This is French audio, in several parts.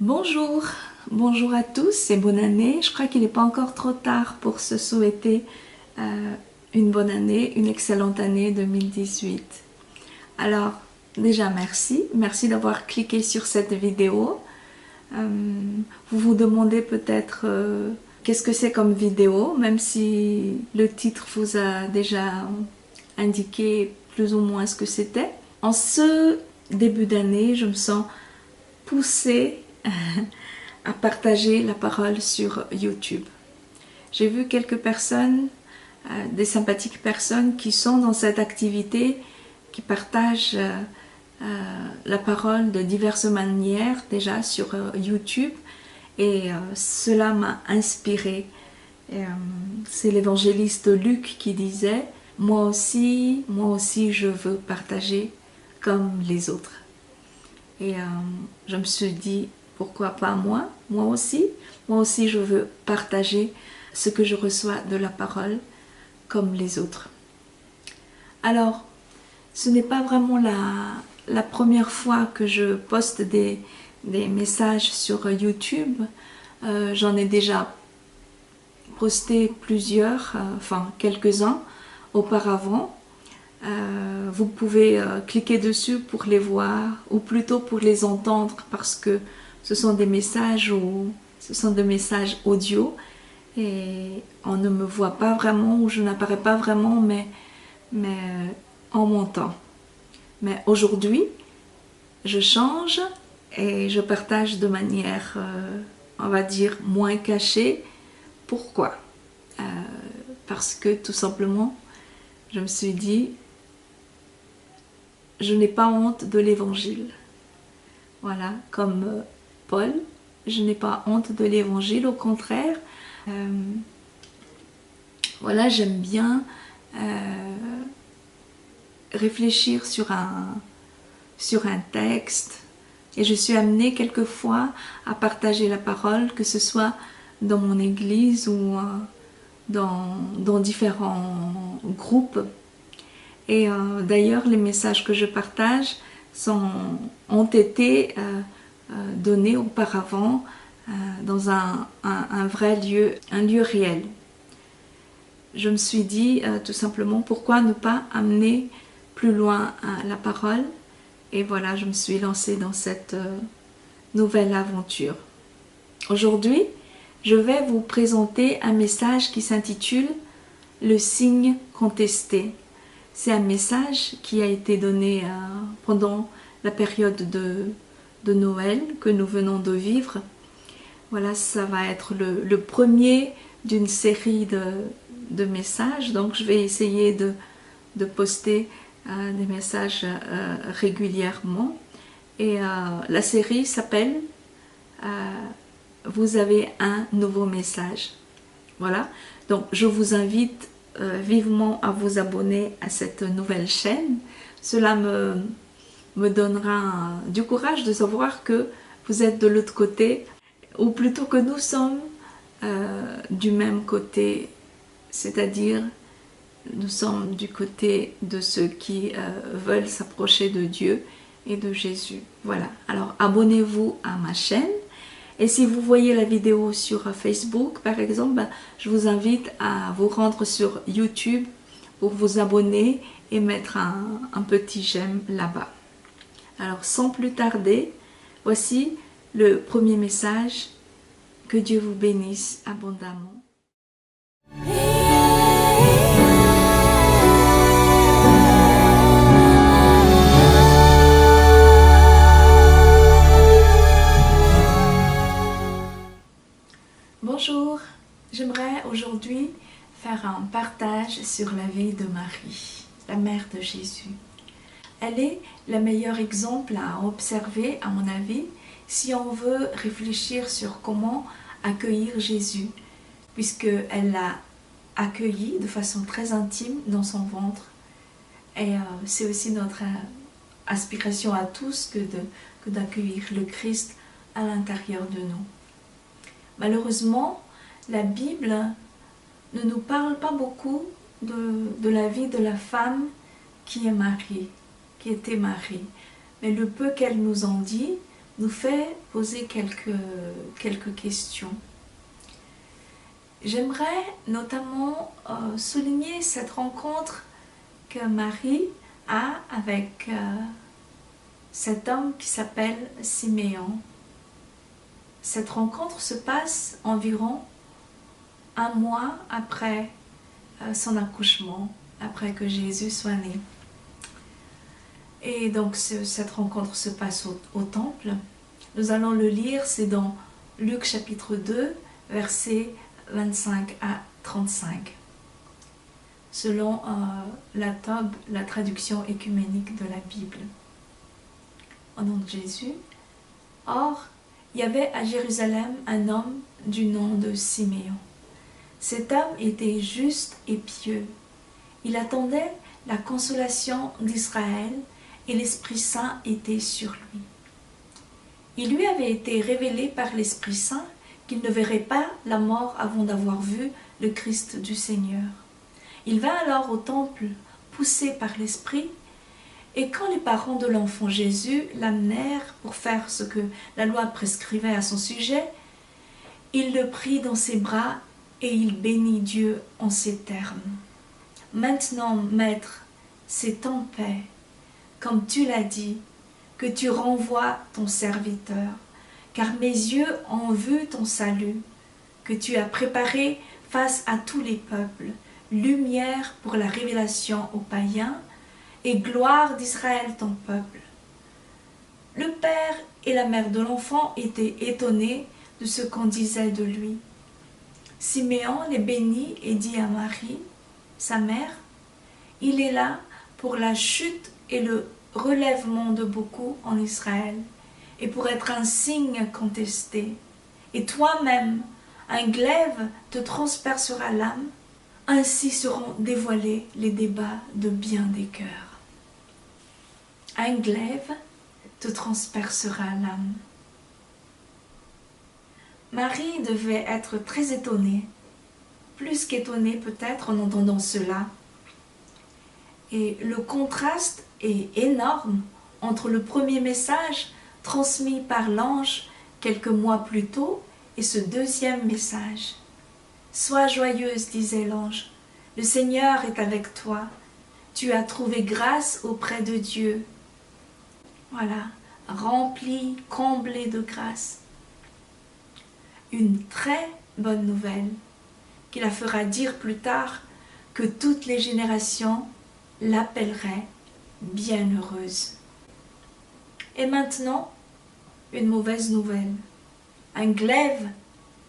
Bonjour, bonjour à tous et bonne année. Je crois qu'il n'est pas encore trop tard pour se souhaiter une bonne année, une excellente année 2018. Alors, déjà merci d'avoir cliqué sur cette vidéo. Vous vous demandez peut-être qu'est-ce que c'est comme vidéo, même si le titre vous a déjà indiqué plus ou moins ce que c'était. En ce début d'année, je me sens poussée à partager la parole sur YouTube. J'ai vu quelques personnes, des sympathiques personnes qui sont dans cette activité, qui partagent la parole de diverses manières déjà sur YouTube et cela m'a inspirée. C'est l'évangéliste Luc qui disait « moi aussi je veux partager comme les autres ». Et je me suis dit pourquoi pas moi aussi je veux partager ce que je reçois de la parole comme les autres. Alors, ce n'est pas vraiment la première fois que je poste des messages sur YouTube. J'en ai déjà posté plusieurs, quelques-uns auparavant. Vous pouvez cliquer dessus pour les voir ou plutôt pour les entendre parce que ce sont des messages audio et on ne me voit pas vraiment ou je n'apparais pas vraiment mais on m'entend. Mais aujourd'hui, je change et je partage de manière, on va dire, moins cachée. Pourquoi? Parce que tout simplement, je me suis dit, je n'ai pas honte de l'évangile. Voilà, comme Paul, je n'ai pas honte de l'évangile, au contraire. Voilà, j'aime bien réfléchir sur un texte et je suis amenée quelquefois à partager la parole, que ce soit dans mon église ou dans différents groupes. Et d'ailleurs, les messages que je partage ont été donnés auparavant dans un vrai lieu, un lieu réel. Je me suis dit tout simplement pourquoi ne pas amener plus loin la parole, et voilà, je me suis lancée dans cette nouvelle aventure. Aujourd'hui, je vais vous présenter un message qui s'intitule « Le signe contesté ». C'est un message qui a été donné pendant la période de Noël que nous venons de vivre. Voilà, ça va être le premier d'une série de messages. Donc je vais essayer de poster des messages régulièrement. Et la série s'appelle « Vous avez un nouveau message ». Voilà, donc je vous invite vivement à vous abonner à cette nouvelle chaîne. Cela me donnera du courage de savoir que vous êtes de l'autre côté, ou plutôt que nous sommes du même côté, c'est-à-dire nous sommes du côté de ceux qui veulent s'approcher de Dieu et de Jésus. Voilà, alors abonnez-vous à ma chaîne. Et si vous voyez la vidéo sur Facebook, par exemple, je vous invite à vous rendre sur YouTube pour vous abonner et mettre un petit j'aime là-bas. Alors, sans plus tarder, voici le premier message. Que Dieu vous bénisse abondamment. Bonjour, j'aimerais aujourd'hui faire un partage sur la vie de Marie, la mère de Jésus. Elle est le meilleur exemple à observer, à mon avis, si on veut réfléchir sur comment accueillir Jésus, puisqu'elle l'a accueilli de façon très intime dans son ventre. Et c'est aussi notre aspiration à tous que d'accueillir le Christ à l'intérieur de nous. Malheureusement, la Bible ne nous parle pas beaucoup de la vie de la femme qui est Marie, qui était Marie. Mais le peu qu'elle nous en dit nous fait poser quelques questions. J'aimerais notamment souligner cette rencontre que Marie a avec cet homme qui s'appelle Siméon. Cette rencontre se passe environ un mois après son accouchement, après que Jésus soit né. Et donc cette rencontre se passe au temple. Nous allons le lire, c'est dans Luc chapitre 2, versets 25 à 35, selon la traduction écuménique de la Bible. Au nom de Jésus. Or, il y avait à Jérusalem un homme du nom de Siméon. Cet homme était juste et pieux. Il attendait la consolation d'Israël et l'Esprit Saint était sur lui. Il lui avait été révélé par l'Esprit Saint qu'il ne verrait pas la mort avant d'avoir vu le Christ du Seigneur. Il vint alors au temple, poussé par l'Esprit, et quand les parents de l'enfant Jésus l'amenèrent pour faire ce que la loi prescrivait à son sujet, il le prit dans ses bras et il bénit Dieu en ces termes. « Maintenant, Maître, c'est en paix, comme tu l'as dit, que tu renvoies ton serviteur, car mes yeux ont vu ton salut, que tu as préparé face à tous les peuples, lumière pour la révélation aux païens, et gloire d'Israël ton peuple. » Le père et la mère de l'enfant étaient étonnés de ce qu'on disait de lui. Siméon les bénit et dit à Marie, sa mère, « Il est là pour la chute et le relèvement de beaucoup en Israël, et pour être un signe contesté. Et toi-même, un glaive te transpercera l'âme, ainsi seront dévoilés les débats de bien des cœurs. » Un glaive te transpercera l'âme. Marie devait être très étonnée, plus qu'étonnée peut-être en entendant cela. Et le contraste est énorme entre le premier message transmis par l'ange quelques mois plus tôt et ce deuxième message. « Sois joyeuse, disait l'ange, le Seigneur est avec toi, tu as trouvé grâce auprès de Dieu. » Voilà, remplie, comblée de grâce. Une très bonne nouvelle qui la fera dire plus tard que toutes les générations l'appelleraient bienheureuse. Et maintenant, une mauvaise nouvelle. Un glaive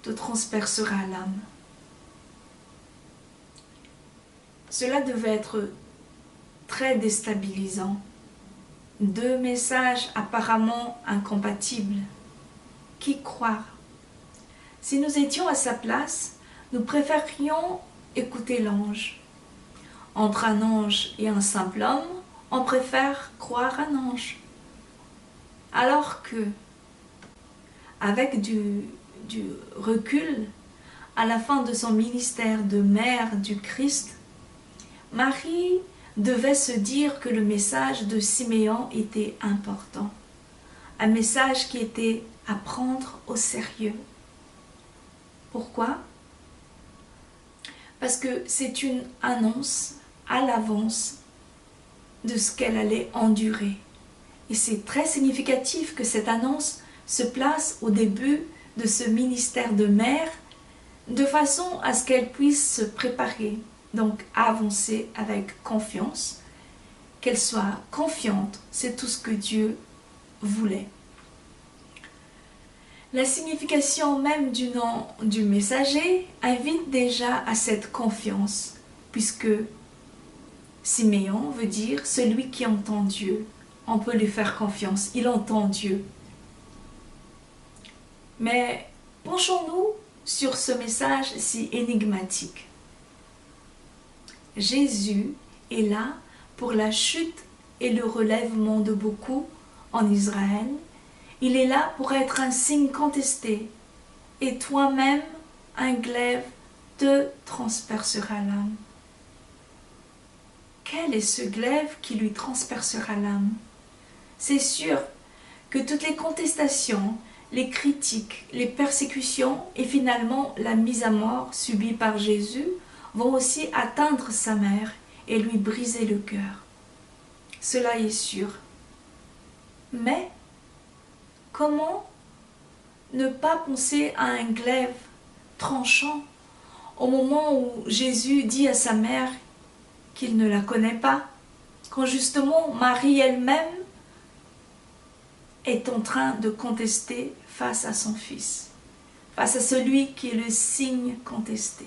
te transpercera l'âme. Cela devait être très déstabilisant. Deux messages apparemment incompatibles. Qui croire? Si nous étions à sa place, nous préférions écouter l'ange. Entre un ange et un simple homme, on préfère croire un ange. Alors que, avec du recul, à la fin de son ministère de mère du Christ, Marie devait se dire que le message de Siméon était important, un message qui était à prendre au sérieux. Pourquoi? Parce que c'est une annonce à l'avance de ce qu'elle allait endurer. Et c'est très significatif que cette annonce se place au début de ce ministère de mère, de façon à ce qu'elle puisse se préparer, donc avancer avec confiance, qu'elle soit confiante, c'est tout ce que Dieu voulait. La signification même du nom du messager invite déjà à cette confiance, puisque Siméon veut dire celui qui entend Dieu. On peut lui faire confiance, il entend Dieu. Mais penchons-nous sur ce message si énigmatique. Jésus est là pour la chute et le relèvement de beaucoup en Israël. Il est là pour être un signe contesté. Et toi-même, un glaive te transpercera l'âme. Quel est ce glaive qui lui transpercera l'âme? C'est sûr que toutes les contestations, les critiques, les persécutions et finalement la mise à mort subie par Jésus vont aussi atteindre sa mère et lui briser le cœur. Cela est sûr. Mais comment ne pas penser à un glaive tranchant au moment où Jésus dit à sa mère qu'il ne la connaît pas, quand justement Marie elle-même est en train de contester face à son fils, face à celui qui est le signe contesté.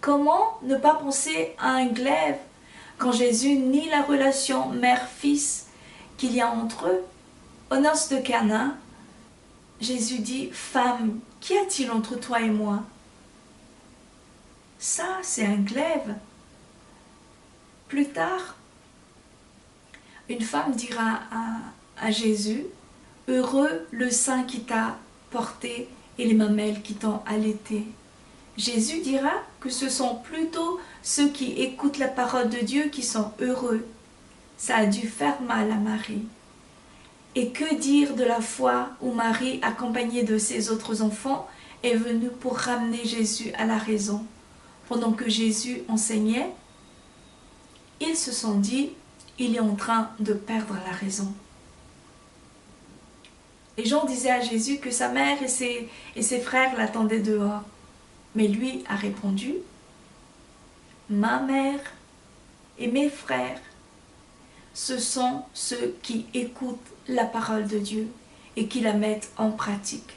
Comment ne pas penser à un glaive quand Jésus nie la relation mère-fils qu'il y a entre eux? Aux noces de Cana, Jésus dit « Femme, qu'y a-t-il entre toi et moi ?» Ça, c'est un glaive. Plus tard, une femme dira à Jésus « Heureux le sein qui t'a porté et les mamelles qui t'ont allaité. » Jésus dira que ce sont plutôt ceux qui écoutent la parole de Dieu qui sont heureux. Ça a dû faire mal à Marie. Et que dire de la fois où Marie, accompagnée de ses autres enfants, est venue pour ramener Jésus à la raison. Pendant que Jésus enseignait, ils se sont dit, il est en train de perdre la raison. Les gens disaient à Jésus que sa mère et ses frères l'attendaient dehors. Mais lui a répondu, ma mère et mes frères, ce sont ceux qui écoutent la parole de Dieu et qui la mettent en pratique.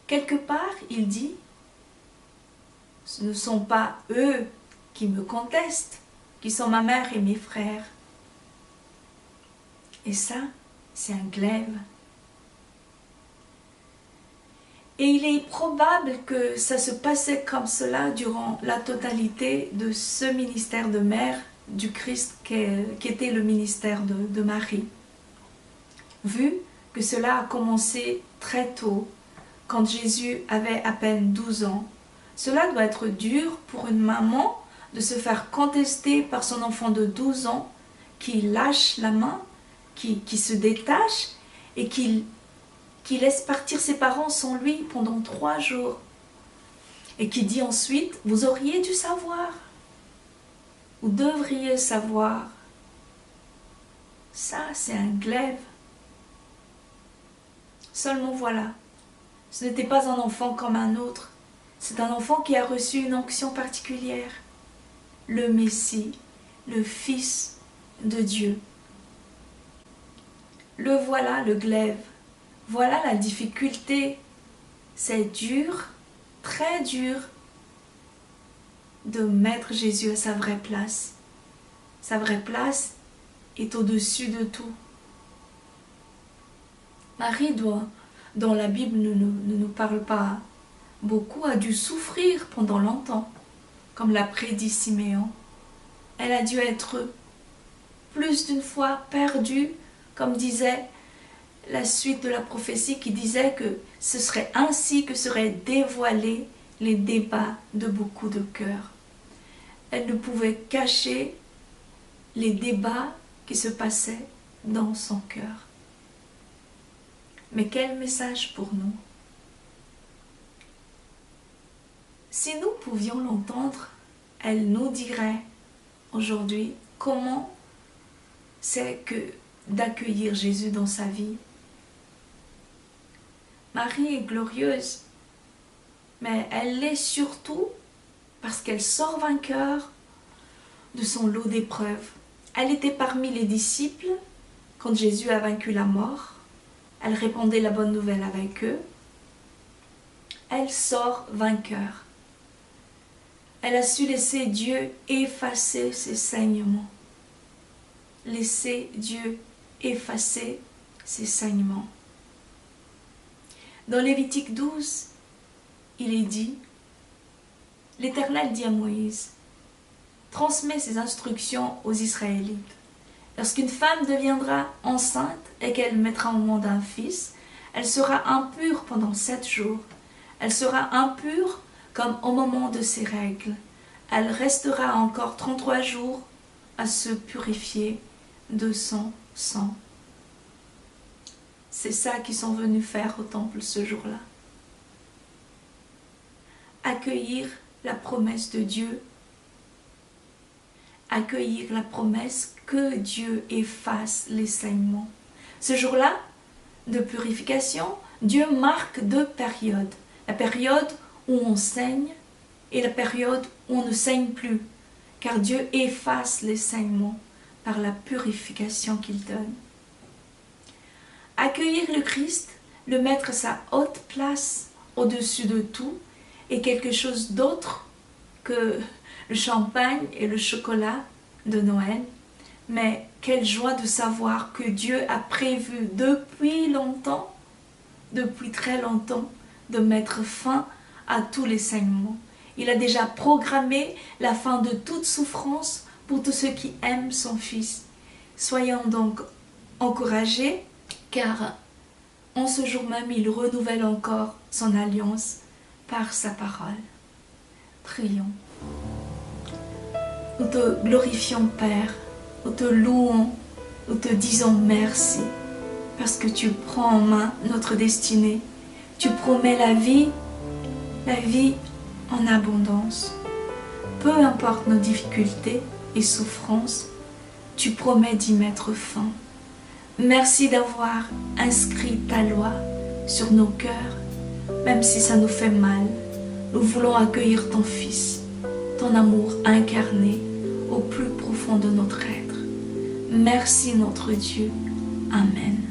Quelque part, il dit, ce ne sont pas eux qui me contestent, qui sont ma mère et mes frères. Et ça, c'est un glaive. Et il est probable que ça se passait comme cela durant la totalité de ce ministère de mère du Christ qui était le ministère de Marie. Vu que cela a commencé très tôt, quand Jésus avait à peine 12 ans, cela doit être dur pour une maman de se faire contester par son enfant de 12 ans qui lâche la main, qui se détache et qui laisse partir ses parents sans lui pendant 3 jours. Et qui dit ensuite, vous auriez dû savoir, vous devriez savoir. Ça, c'est un glaive. Seulement voilà, ce n'était pas un enfant comme un autre, c'est un enfant qui a reçu une onction particulière. Le Messie, le Fils de Dieu. Le voilà, le glaive. Voilà la difficulté. C'est dur, très dur, de mettre Jésus à sa vraie place. Sa vraie place est au-dessus de tout. Marie, dont la Bible ne nous parle pas beaucoup, a dû souffrir pendant longtemps, comme l'a prédit Siméon. Elle a dû être plus d'une fois perdue, comme disait la suite de la prophétie qui disait que ce serait ainsi que seraient dévoilés les débats de beaucoup de cœurs. Elle ne pouvait cacher les débats qui se passaient dans son cœur. Mais quel message pour nous! Si nous pouvions l'entendre, elle nous dirait aujourd'hui comment c'est que d'accueillir Jésus dans sa vie. Marie est glorieuse, mais elle l'est surtout parce qu'elle sort vainqueur de son lot d'épreuves. Elle était parmi les disciples quand Jésus a vaincu la mort. Elle répandait la bonne nouvelle avec eux. Elle sort vainqueur. Elle a su laisser Dieu effacer ses saignements. Laisser Dieu effacer ses saignements. Dans Lévitique 12, il est dit, l'Éternel dit à Moïse, transmets ses instructions aux Israélites. Lorsqu'une femme deviendra enceinte et qu'elle mettra au monde un fils, elle sera impure pendant 7 jours. Elle sera impure comme au moment de ses règles. Elle restera encore 33 jours à se purifier de son sang. C'est ça qu'ils sont venus faire au temple ce jour-là. Accueillir la promesse de Dieu, accueillir la promesse que Dieu efface les saignements. Ce jour-là de purification, Dieu marque deux périodes. La période où on saigne et la période où on ne saigne plus, car Dieu efface les saignements par la purification qu'il donne. Accueillir le Christ, le mettre à sa haute place au-dessus de tout, est quelque chose d'autre que le champagne et le chocolat de Noël. Mais quelle joie de savoir que Dieu a prévu depuis longtemps, depuis très longtemps, de mettre fin à tous les saignements. Il a déjà programmé la fin de toute souffrance pour tous ceux qui aiment son Fils. Soyons donc encouragés, car en ce jour même, il renouvelle encore son alliance par sa parole. Prions. Nous te glorifions, Père, nous te louons, nous te disons merci, parce que tu prends en main notre destinée. Tu promets la vie en abondance. Peu importe nos difficultés et souffrances, tu promets d'y mettre fin. Merci d'avoir inscrit ta loi sur nos cœurs, même si ça nous fait mal. Nous voulons accueillir ton Fils, ton amour incarné au plus profond de notre être. Merci notre Dieu. Amen.